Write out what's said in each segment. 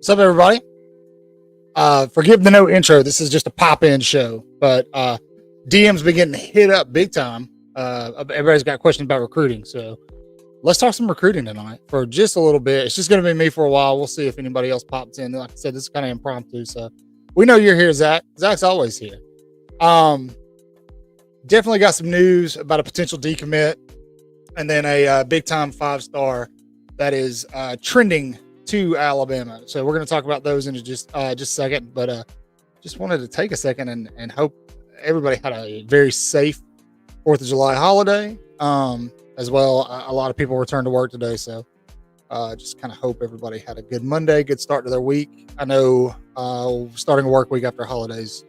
What's up, everybody? Forgive the no intro. This is just a pop-in show, but DM's been getting hit up big time. Everybody's got questions about recruiting, so let's talk some recruiting tonight for just a little bit. It's just going to be me for a while. We'll see if anybody else pops in. Like I said, this is kind of impromptu, so we know you're here, Zach. Zach's always here. Definitely got some news about a potential decommit, and then a big-time 5-star that is trending to Alabama. So we're going to talk about those in just a second, but just wanted to take a second and hope everybody had a very safe 4th of July holiday. As well, a lot of people returned to work today, so just kind of hope everybody had a good Monday, good start to their week. I know starting a work week after holidays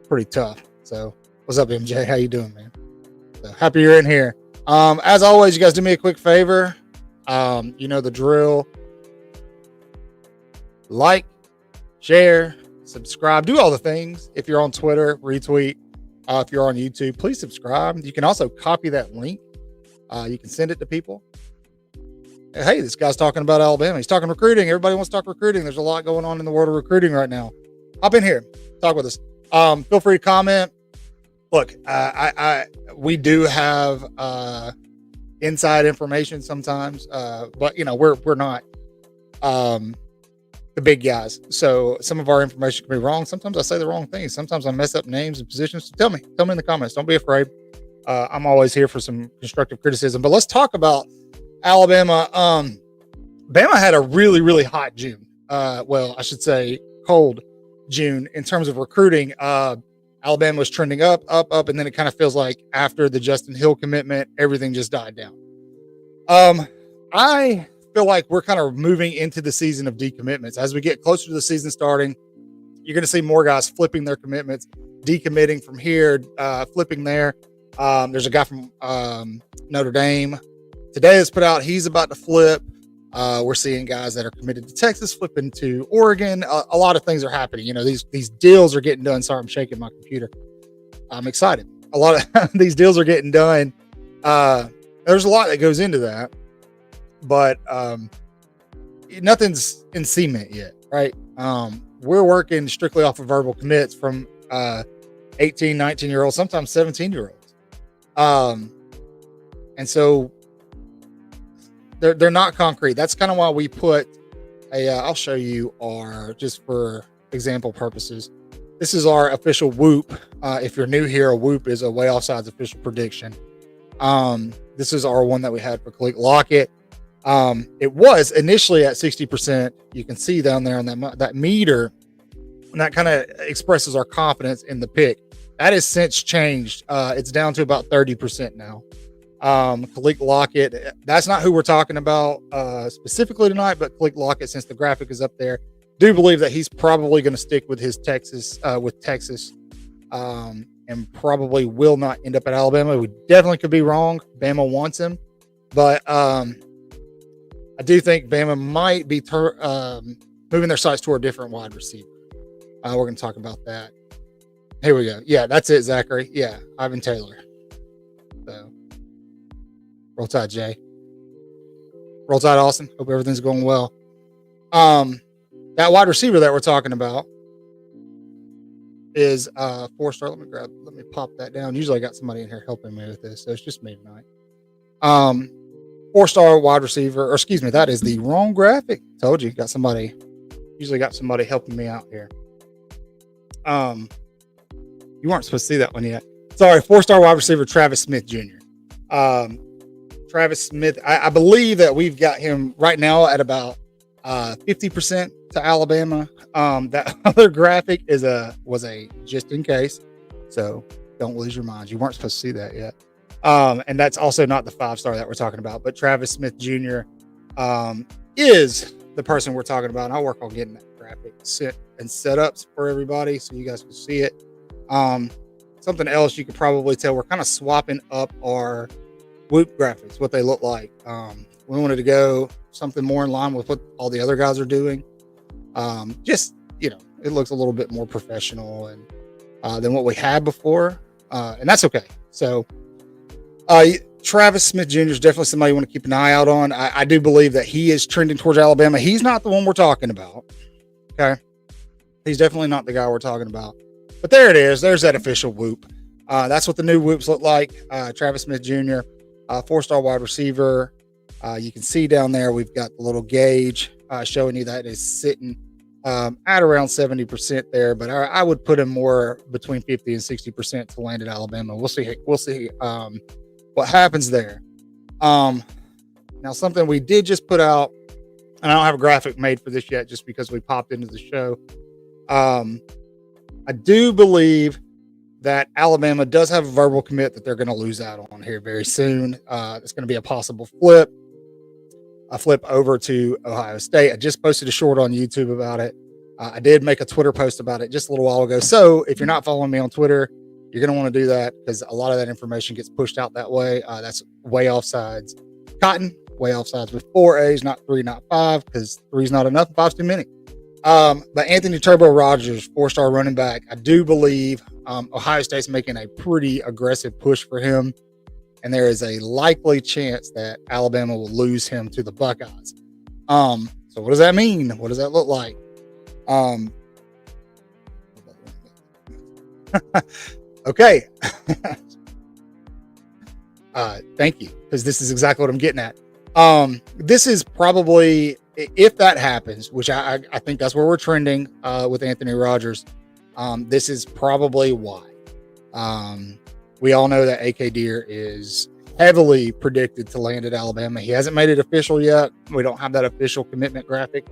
pretty tough. So what's up, MJ? How you doing, man? So happy you're in here. As always, you guys do me a quick favor. You know the drill. Like, share, subscribe, do all the things. If you're on Twitter, retweet. If you're on YouTube, please subscribe. You can also copy that link. You can send it to people. Hey, this guy's talking about Alabama. He's talking recruiting. Everybody wants to talk recruiting. There's a lot going on in the world of recruiting right now. Hop in here. Talk with us. Feel free to comment. Look, we do have inside information sometimes, but you know we're not the big guys. So some of our information can be wrong. Sometimes I say the wrong things. Sometimes I mess up names and positions. So tell me in the comments. Don't be afraid. I'm always here for some constructive criticism. But let's talk about Alabama. Bama had a really, really hot June. Well, I should say cold June in terms of recruiting. Alabama was trending up, and then it kind of feels like after the Justin Hill commitment, everything just died down. I feel like we're kind of moving into the season of decommitments. As we get closer to the season starting, you're going to see more guys flipping their commitments, decommitting from here, flipping there. There's a guy from Notre Dame today that's put out he's about to flip. We're seeing guys that are committed to Texas flipping to Oregon. A lot of things are happening. You know, these deals are getting done. Sorry, I'm shaking my computer. I'm excited. A lot of these deals are getting done. There's a lot that goes into that, but nothing's in cement yet, right? We're working strictly off of verbal commits from 18, 19-year-olds, sometimes 17-year-olds. And so they're not concrete. That's kind of why we put I'll show you just for example purposes. This is our official WHOOP. If you're new here, a WHOOP is a way offsides official prediction. This is our one that we had for Khalid Lockett. It was initially at 60%. You can see down there on that meter, and that kind of expresses our confidence in the pick. That has since changed. It's down to about 30% now. Khalid Lockett, that's not who we're talking about specifically tonight, but Khalid Lockett, since the graphic is up there, do believe that he's probably going to stick with his Texas, and probably will not end up at Alabama. We definitely could be wrong. Bama wants him, but I do think Bama might be moving their sights toward a different wide receiver. We're going to talk about that. Here we go. Yeah, that's it, Zachary. Yeah, Ivan Taylor. So, roll tide, Jay. Roll tide, Austin. Hope everything's going well. That wide receiver that we're talking about is 4-star. Let me pop that down. Usually I got somebody in here helping me with this, so it's just me tonight. 4-star wide receiver, or excuse me, that is the wrong graphic. Told you, usually got somebody helping me out here. You weren't supposed to see that one yet. Sorry, 4-star wide receiver Travis Smith Jr. Travis Smith, I believe that we've got him right now at about 50% to Alabama. That other graphic was a just in case, so don't lose your mind. You weren't supposed to see that yet. And that's also not the 5-star that we're talking about, but Travis Smith Jr. Is the person we're talking about. And I'll work on getting that graphic set up for everybody so you guys can see it. Something else you could probably tell, we're kind of swapping up our WHOOP graphics, what they look like. We wanted to go something more in line with what all the other guys are doing. Just, you know, it looks a little bit more professional and than what we had before. And that's okay. So Travis Smith Jr. is definitely somebody you want to keep an eye out on. I do believe that he is trending towards Alabama. He's not the one we're talking about. Okay. He's definitely not the guy we're talking about. But there it is. There's that official whoop. That's what the new whoops look like. Travis Smith Jr., 4-star wide receiver. You can see down there we've got the little gauge showing you that is sitting at around 70% there. But I would put him more between 50 and 60% to land at Alabama. We'll see. We'll see what happens there. Now, something we did just put out, and I don't have a graphic made for this yet just because we popped into the show. I do believe that Alabama does have a verbal commit that they're going to lose out on here very soon. It's going to be a possible flip over to Ohio State. I just posted a short on YouTube about it. I did make a Twitter post about it just a little while ago. So if you're not following me on Twitter, you're going to want to do that because a lot of that information gets pushed out that way. That's way offsides. Cotton, way offsides with 4 A's, not 3, not 5, because 3 is not enough, 5's too many. But Anthony Turbo Rogers, 4-star running back, I do believe Ohio State's making a pretty aggressive push for him, and there is a likely chance that Alabama will lose him to the Buckeyes. So what does that mean? What does that look like? Okay. Thank you, because this is exactly what I'm getting at. This is probably, if that happens, which I think that's where we're trending with Anthony Rogers, this is probably why. We all know that AK Deer is heavily predicted to land at Alabama. He hasn't made it official yet. We don't have that official commitment graphic.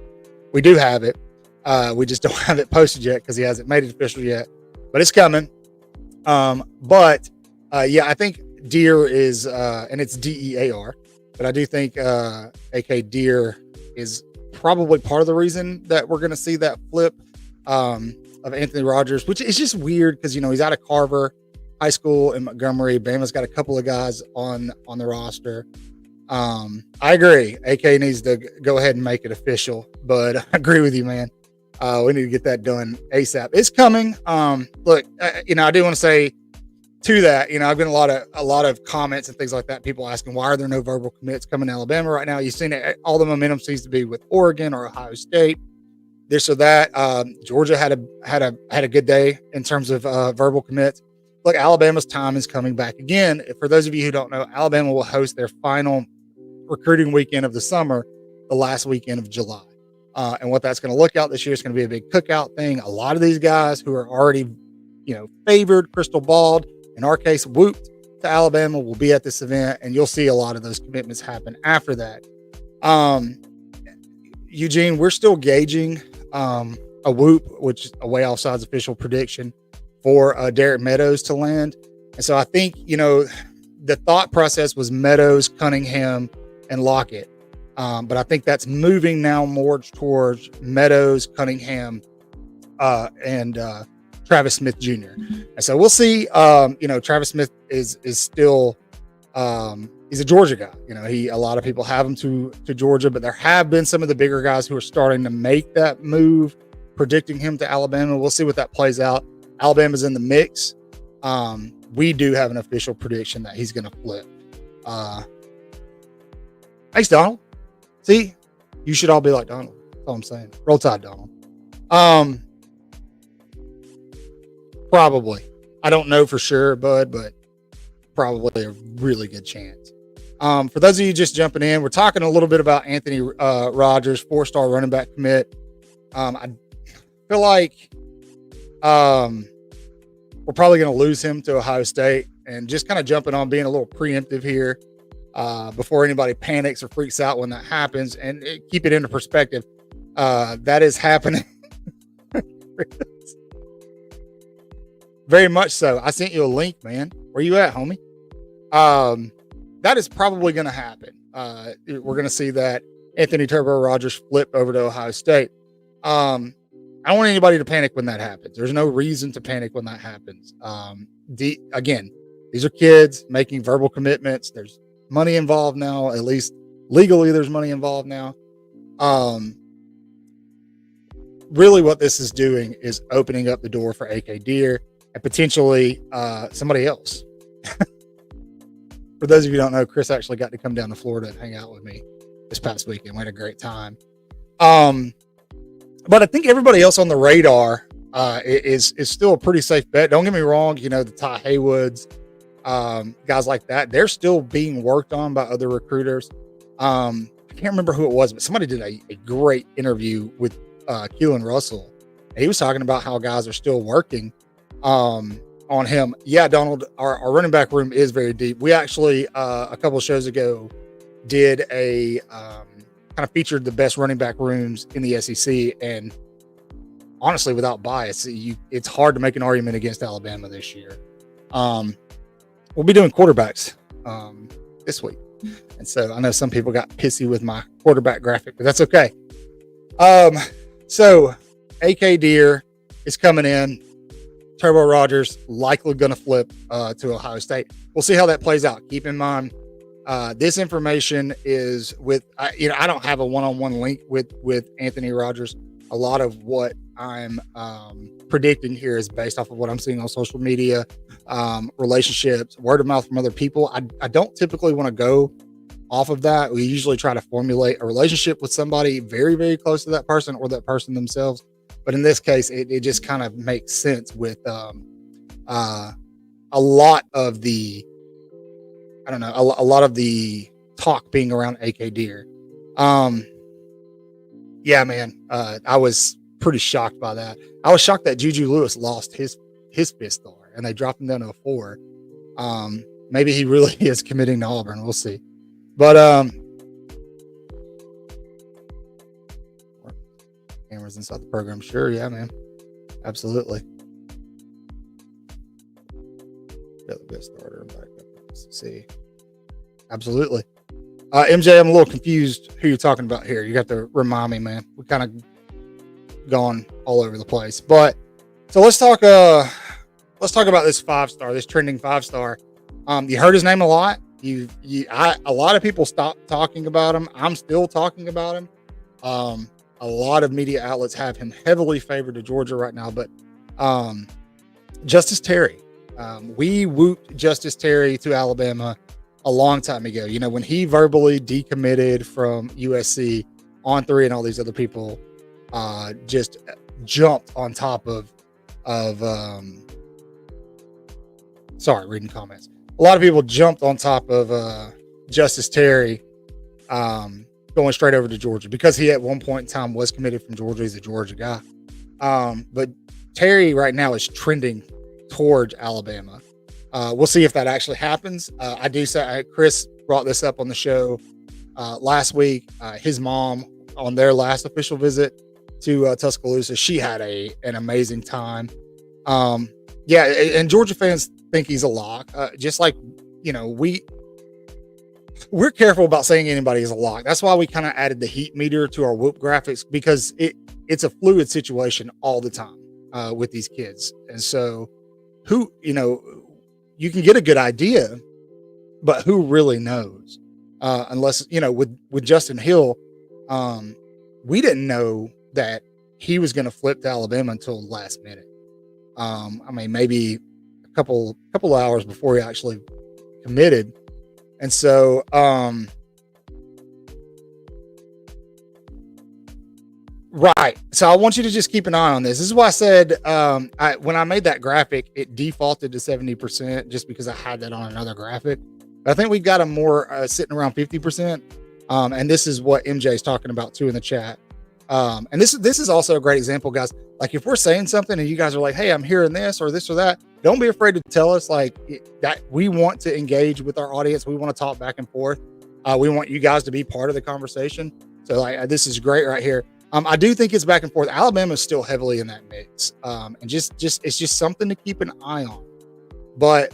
We do have it. We just don't have it posted yet because he hasn't made it official yet, but it's coming. Yeah, I think Deer is, and it's DEAR, but I do think AK Deer is probably part of the reason that we're going to see that flip of Anthony Rogers, which is just weird because, he's out of Carver High School in Montgomery. Bama's got a couple of guys on the roster. I agree. AK needs to go ahead and make it official, but I agree with you, man. We need to get that done ASAP. It's coming. Look, I do want to say to that, I've been a lot of comments and things like that. People asking, why are there no verbal commits coming to Alabama right now? You've seen it. All the momentum seems to be with Oregon or Ohio State, this or that. Georgia had a good day in terms of verbal commits. Look, Alabama's time is coming back again. For those of you who don't know, Alabama will host their final recruiting weekend of the summer, the last weekend of July. And what that's going to look out this year is going to be a big cookout thing. A lot of these guys who are already, favored, crystal balled, in our case, whooped to Alabama, will be at this event, and you'll see a lot of those commitments happen after that. Eugene, we're still gauging a whoop, which is a way offsides official prediction for Derek Meadows to land. And so I think, the thought process was Meadows, Cunningham, and Lockett. But I think that's moving now more towards Meadows, Cunningham, and Travis Smith Jr. And so we'll see. Travis Smith is still he's a Georgia guy. A lot of people have him to Georgia, but there have been some of the bigger guys who are starting to make that move, predicting him to Alabama. We'll see what that plays out. Alabama's in the mix. We do have an official prediction that he's going to flip. Thanks, Donald. See, you should all be like Donald. That's all I'm saying. Roll Tide, Donald. Probably. I don't know for sure, bud, but probably a really good chance. For those of you just jumping in, we're talking a little bit about Anthony Rogers, 4-star running back commit. I feel like we're probably going to lose him to Ohio State, and just kind of jumping on being a little preemptive here before anybody panics or freaks out when that happens, and keep it into perspective. That is happening. Very much so. I sent you a link, man. Where you at, homie? That is probably going to happen. We're going to see that Anthony Turbo Rogers flip over to Ohio State. I don't want anybody to panic when that happens. There's no reason to panic when that happens. Again, these are kids making verbal commitments. There's money involved now, at least legally there's money involved now. Really what this is doing is opening up the door for AK Deer and potentially somebody else. For those of you who don't know, Chris actually got to come down to Florida and hang out with me this past weekend. We had a great time. But I think everybody else on the radar is still a pretty safe bet. Don't get me wrong. You know, the Ty Haywoods, guys like that, they're still being worked on by other recruiters. I can't remember who it was, but somebody did a great interview with Keelan Russell. He was talking about how guys are still working on him. Yeah, Donald, our running back room is very deep. We actually, a couple of shows ago, did a kind of featured the best running back rooms in the SEC. And honestly, without bias, it's hard to make an argument against Alabama this year. We'll be doing quarterbacks this week. And so I know some people got pissy with my quarterback graphic, but that's okay. So AK Deer is coming in. Turbo Rogers likely going to flip to Ohio State. We'll see how that plays out. Keep in mind, this information is with, I don't have a one-on-one link with Anthony Rogers. A lot of what I'm predicting here is based off of what I'm seeing on social media, relationships, word of mouth from other people. I don't typically want to go off of that. We usually try to formulate a relationship with somebody very, very close to that person or that person themselves. But in this case, it just kind of makes sense with a lot of the, a lot of the talk being around AK Deer. Yeah, man, I was pretty shocked by that. I was shocked that Juju Lewis lost his 5th star and they dropped him down to a 4. Maybe he really is committing to Auburn. We'll see. But cameras inside the program. Sure, yeah, man. Absolutely. Got the best starter back up. Let's see. Absolutely. MJ, I'm a little confused who you're talking about here. You have to remind me, man. We kind of gone all over the place. But so let's talk about this 5-star, this trending 5-star. You heard his name a lot. A lot of people stopped talking about him. I'm still talking about him. A lot of media outlets have him heavily favored to Georgia right now, but Justice Terry, we whooped Justice Terry to Alabama a long time ago. You know, when he verbally decommitted from USC, On3 and all these other people just jumped on top of sorry, reading comments. A lot of people jumped on top of Justice Terry going straight over to Georgia because he at one point in time was committed from Georgia. He's a Georgia guy. But Terry right now is trending towards Alabama. We'll see if that actually happens. I do say Chris brought this up on the show last week. His mom on their last official visit to Tuscaloosa, she had an amazing time. Yeah, and Georgia fans think he's a lock. Just like, you know, we're careful about saying anybody is a lock. That's why we kind of added the heat meter to our whoop graphics, because it's a fluid situation all the time with these kids. And so who, you know, you can get a good idea, but who really knows? Unless, you know, with Justin Hill, we didn't know that he was going to flip to Alabama until the last minute. I mean, maybe a couple hours before he actually committed. And so, right. So I want you to just keep an eye on this. This is why I said, when I made that graphic, it defaulted to 70% just because I had that on another graphic. But I think we've got them more sitting around 50%. And this is what MJ is talking about too in the chat. And this is also a great example, guys. Like if we're saying something and you guys are like, hey, I'm hearing this or this or that, don't be afraid to tell us that we want to engage with our audience. We want to talk back and forth. We want you guys to be part of the conversation. So this is great right here. I do think it's back and forth. Alabama is still heavily in that mix. And just it's just something to keep an eye on. But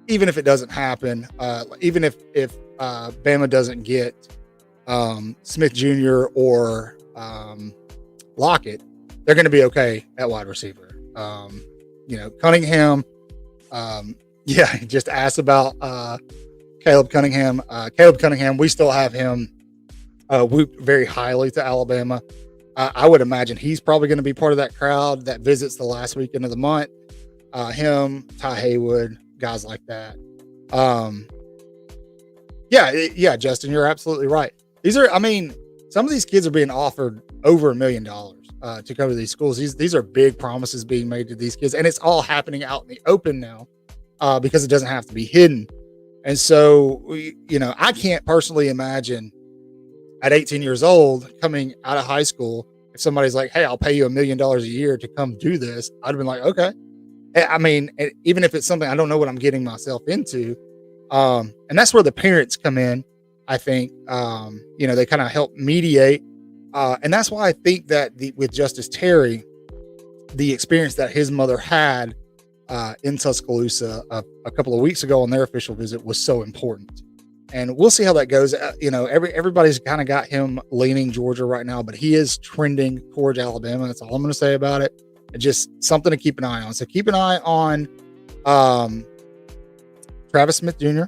even if it doesn't happen, even if Bama doesn't get Smith Jr. or Lockett, they're going to be okay at wide receiver. You know, Cunningham, just asked about Caleb Cunningham. Caleb Cunningham, we still have him whooped very highly to Alabama. I would imagine he's probably going to be part of that crowd that visits the last weekend of the month. Him, Ty Haywood, guys like that. Um, yeah, Justin, you're absolutely right. Some of these kids are being offered over $1 million to go to these schools. These are big promises being made to these kids, and it's all happening out in the open now because it doesn't have to be hidden. And so, I can't personally imagine at 18 years old coming out of high school, if somebody's like, hey, I'll pay you $1 million a year to come do this, I'd have been like, okay. Even if it's something I don't know what I'm getting myself into. And that's where the parents come in. I think, they kind of help mediate. And that's why I think that with Justice Terry, the experience that his mother had in Tuscaloosa a couple of weeks ago on their official visit was so important. And we'll see how that goes. Everybody's kind of got him leaning Georgia right now, but he is trending towards Alabama. That's all I'm going to say about it. It's just something to keep an eye on. So keep an eye on Travis Smith Jr.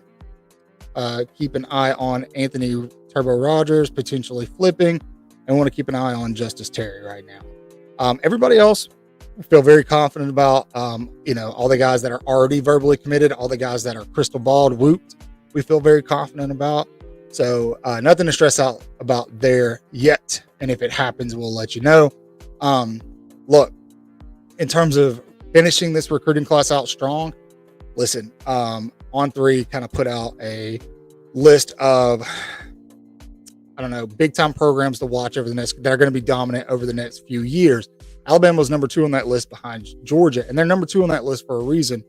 Keep an eye on Anthony Turbo Rogers potentially flipping, and want to keep an eye on Justice Terry right now. Everybody else, I feel very confident about. All the guys that are already verbally committed, all the guys that are crystal balled, whooped, we feel very confident about. So nothing to stress out about there yet. And if it happens, we'll let you know. Look, in terms of finishing this recruiting class out strong, listen, On3 kind of put out a list of, big time programs to watch that are going to be dominant over the next few years. Alabama was number 2 on that list behind Georgia, and they're number 2 on that list for a reason,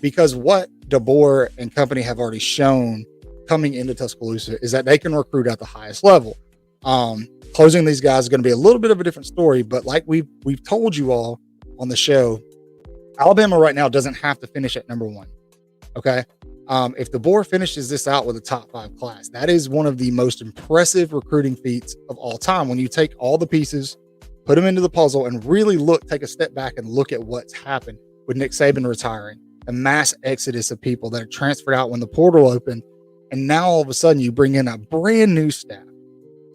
because what DeBoer and company have already shown coming into Tuscaloosa is that they can recruit at the highest level. Closing these guys is going to be a little bit of a different story, but like we've told you all on the show, Alabama right now doesn't have to finish at number 1. Okay. If DeBoer finishes this out with a top 5 class, that is one of the most impressive recruiting feats of all time. When you take all the pieces, put them into the puzzle, and really take a step back and look at what's happened with Nick Saban retiring, the mass exodus of people that are transferred out when the portal opened. And now all of a sudden you bring in a brand new staff,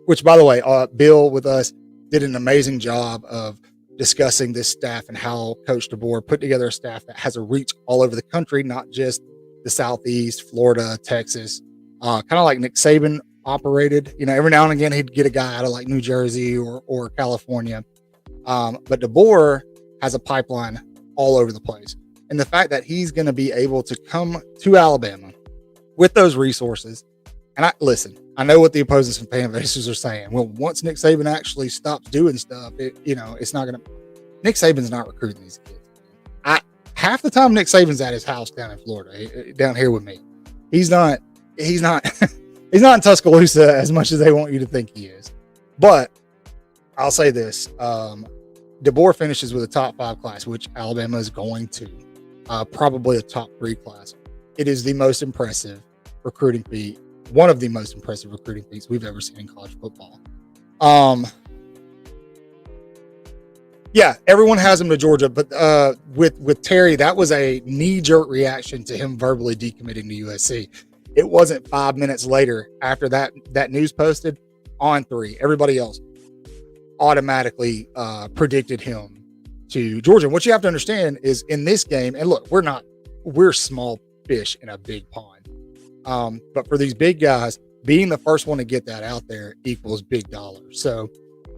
which, by the way, Bill with us did an amazing job of discussing this staff and how Coach DeBoer put together a staff that has a reach all over the country, not just the Southeast, Florida, Texas, kind of like Nick Saban operated. Every now and again, he'd get a guy out of like New Jersey or California. But DeBoer has a pipeline all over the place. And the fact that he's going to be able to come to Alabama with those resources. And I know what the opposing fan bases are saying. Well, once Nick Saban actually stops doing stuff, it's not going to, Nick Saban's not recruiting these kids. Half the time Nick Saban's at his house down in Florida, down here with me. He's not in Tuscaloosa as much as they want you to think he is. But I'll say this, DeBoer finishes with a top 5 class, which Alabama is going to, probably a top 3 class. It is the most impressive recruiting feat, one of the most impressive recruiting feats we've ever seen in college football. Yeah, everyone has him to Georgia, but with Terry, that was a knee-jerk reaction to him verbally decommitting to USC. It wasn't 5 minutes later after that news posted, On3, everybody else automatically predicted him to Georgia. And what you have to understand is in this game, and look, we're small fish in a big pond. But for these big guys, being the first one to get that out there equals big dollars. So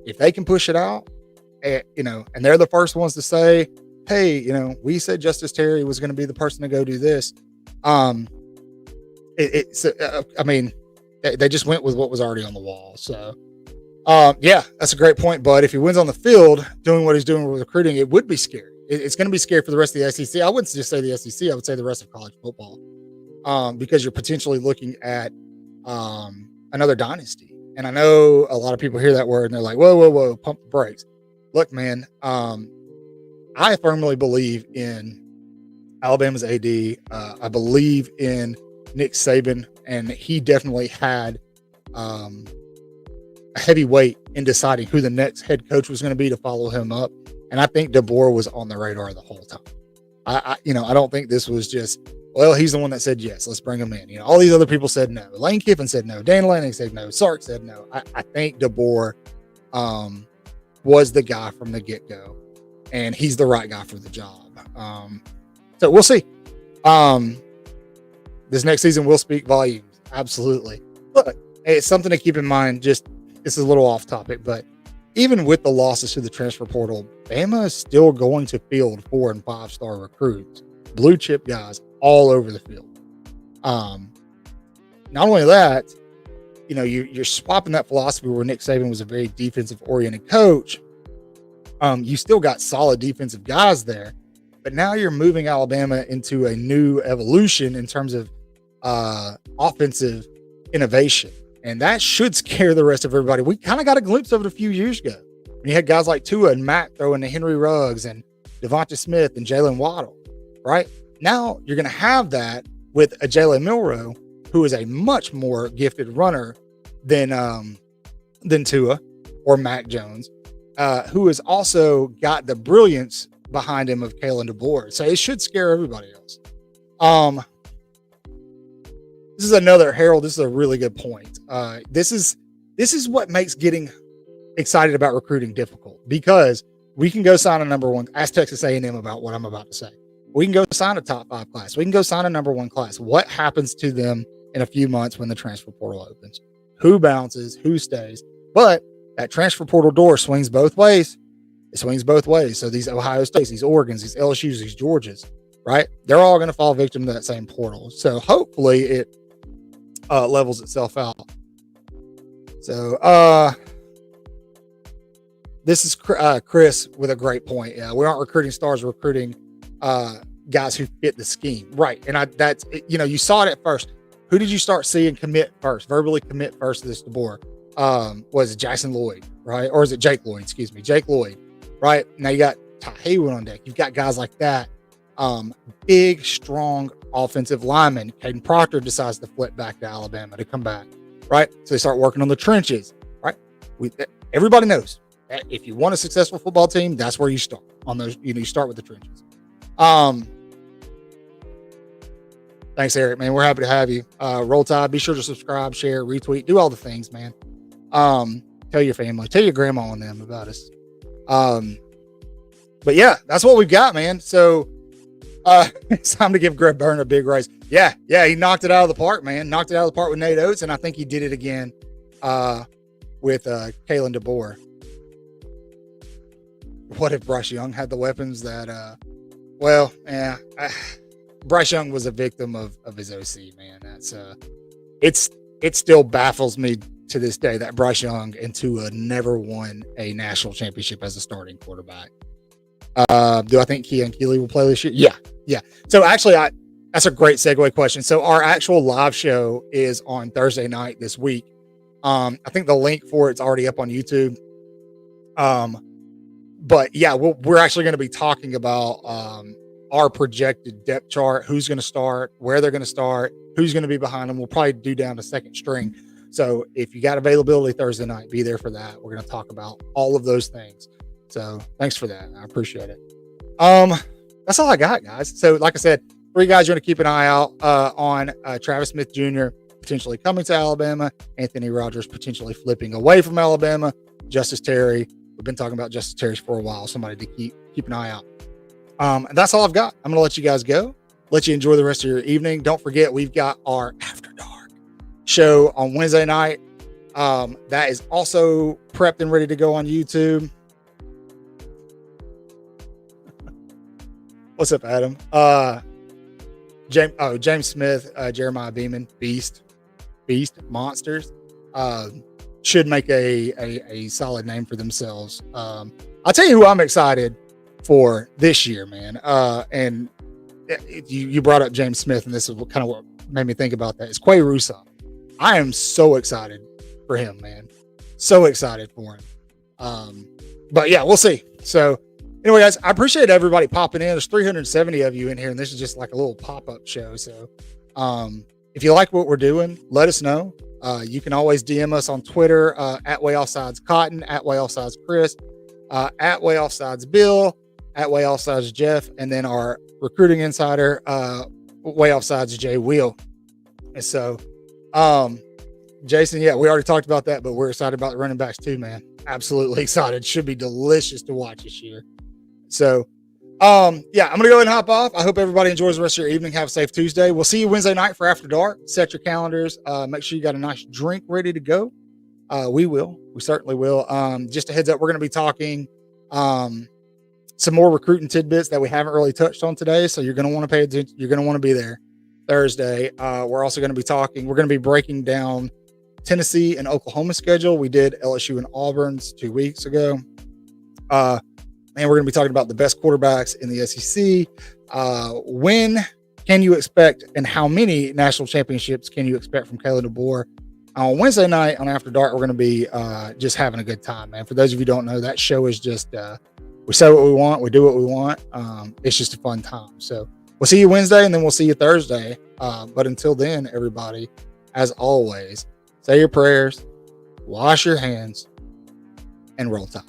if they can push it out, and they're the first ones to say, hey, we said Justice Terry was going to be the person to go do this. They just went with what was already on the wall. So, yeah, that's a great point, bud. If he wins on the field doing what he's doing with recruiting, it would be scary. It's going to be scary for the rest of the SEC. I wouldn't just say the SEC. I would say the rest of college football, because you're potentially looking at another dynasty. And I know a lot of people hear that word and they're like, whoa, pump the brakes. Look, man, I firmly believe in Alabama's AD. I believe in Nick Saban, and he definitely had a heavy weight in deciding who the next head coach was going to be to follow him up. And I think DeBoer was on the radar the whole time. I don't think this was just, well, he's the one that said yes, let's bring him in. All these other people said no. Lane Kiffin said no. Dan Lanning said no. Sark said no. I think DeBoer was the guy from the get-go, and he's the right guy for the job. So we'll see. this next season will speak volumes. Absolutely. But hey, it's something to keep in mind. Just, this is a little off topic, but even with the losses to the transfer portal, Bama is still going to field 4 and 5 star recruits, blue chip guys all over the field. Not only that, you know, you're swapping that philosophy where Nick Saban was a very defensive oriented coach. You still got solid defensive guys there, but now you're moving Alabama into a new evolution in terms of offensive innovation. And that should scare the rest of everybody. We kind of got a glimpse of it a few years ago when you had guys like Tua and Matt throwing to Henry Ruggs and Devonta Smith and Jalen Waddle, right? Now you're going to have that with a Jalen Milroe, who is a much more gifted runner than Tua or Mac Jones, who has also got the brilliance behind him of Kalen DeBoer. So it should scare everybody else. This is another, Harold, this is a really good point. This is what makes getting excited about recruiting difficult, because we can go sign a number one, ask Texas A&M about what I'm about to say. We can go sign a top 5 class. We can go sign a number 1 class. What happens to them in a few months when the transfer portal opens? Who bounces? Who stays? But that transfer portal door swings both ways. It swings both ways. So these Ohio States, these Oregons, these LSUs, these Georgias, right? They're all going to fall victim to that same portal. So hopefully it levels itself out. So this is Chris with a great point. Yeah, we aren't recruiting stars, we're recruiting guys who fit the scheme, right? And that's, you know, you saw it at first. Who did you start seeing commit first, verbally commit first to this DeBoer? Was it Jackson Lloyd, right? Or is it Jake Lloyd? Excuse me, Jake Lloyd, right? Now you got Ty Haywood on deck. You've got guys like that. Big, strong offensive lineman. Caden Proctor decides to flip back to Alabama to come back, right? So they start working on the trenches, right? Everybody knows that if you want a successful football team, that's where you start on those. You know, you start with the trenches. Thanks, Eric, man. We're happy to have you. Roll Tide. Be sure to subscribe, share, retweet, do all the things, man. Tell your family, tell your grandma and them about us. But yeah, that's what we've got, man. So it's time to give Greg Byrne a big raise. Yeah, he knocked it out of the park, man. Knocked it out of the park with Nate Oates, and I think he did it again with Kalen DeBoer. What if Bryce Young had the weapons that Bryce Young was a victim of his OC, man. That's it still baffles me to this day that Bryce Young and Tua never won a national championship as a starting quarterback. Do I think Keon Keeley will play this year? Yeah. So actually, that's a great segue question. So our actual live show is on Thursday night this week. I think the link for it's already up on YouTube. But yeah, we're actually going to be talking about our projected depth chart, who's going to start, where they're going to start, who's going to be behind them. We'll probably do down to second string. So if you got availability Thursday night, be there for that. We're going to talk about all of those things. So thanks for that. I appreciate it. That's all I got, guys. So like I said, 3 guys you want to keep an eye out on: Travis Smith Jr. potentially coming to Alabama, Anthony Rogers potentially flipping away from Alabama, Justice Terry. We've been talking about Justice Terry for a while. Somebody to keep an eye out. And that's all I've got. I'm going to let you guys go. Let you enjoy the rest of your evening. Don't forget, we've got our After Dark show on Wednesday night. That is also prepped and ready to go on YouTube. What's up, Adam? James Smith, Jeremiah Beeman, Beast, Monsters. Should make a solid name for themselves. I'll tell you who I'm excited for this year, man. And you brought up James Smith, and this is kind of what made me think about that. It's Quay Russo. I am so excited for him, man. So excited for him. But yeah, we'll see. So anyway, guys, I appreciate everybody popping in. There's 370 of you in here, and this is just like a little pop-up show. So if you like what we're doing, let us know. You can always DM us on Twitter at Way Offsides Cotton, at Way Offsides Chris, at Way Offsides Bill, at Way Offsides Jeff, and then our recruiting insider, Way Offsides Jay Wheel. And so, Jason, yeah, we already talked about that, but we're excited about the running backs too, man. Absolutely excited. Should be delicious to watch this year. So, Yeah, I'm gonna go ahead and hop off. I hope everybody enjoys the rest of your evening. Have a safe Tuesday. We'll see you Wednesday night for After Dark. Set your calendars. Make sure you got a nice drink ready to go. We will. We certainly will. Just a heads up, we're gonna be talking some more recruiting tidbits that we haven't really touched on today. So you're gonna want to pay attention. You're gonna want to be there Thursday. We're also gonna be talking. We're gonna be breaking down Tennessee and Oklahoma schedule. We did LSU and Auburn's 2 weeks ago. And we're going to be talking about the best quarterbacks in the SEC. When can you expect and how many national championships can you expect from Caleb DeBoer? On Wednesday night on After Dark, we're going to be just having a good time, man. For those of you who don't know, that show is just, we say what we want, we do what we want. It's just a fun time. So we'll see you Wednesday and then we'll see you Thursday. But until then, everybody, as always, say your prayers, wash your hands, and roll tide.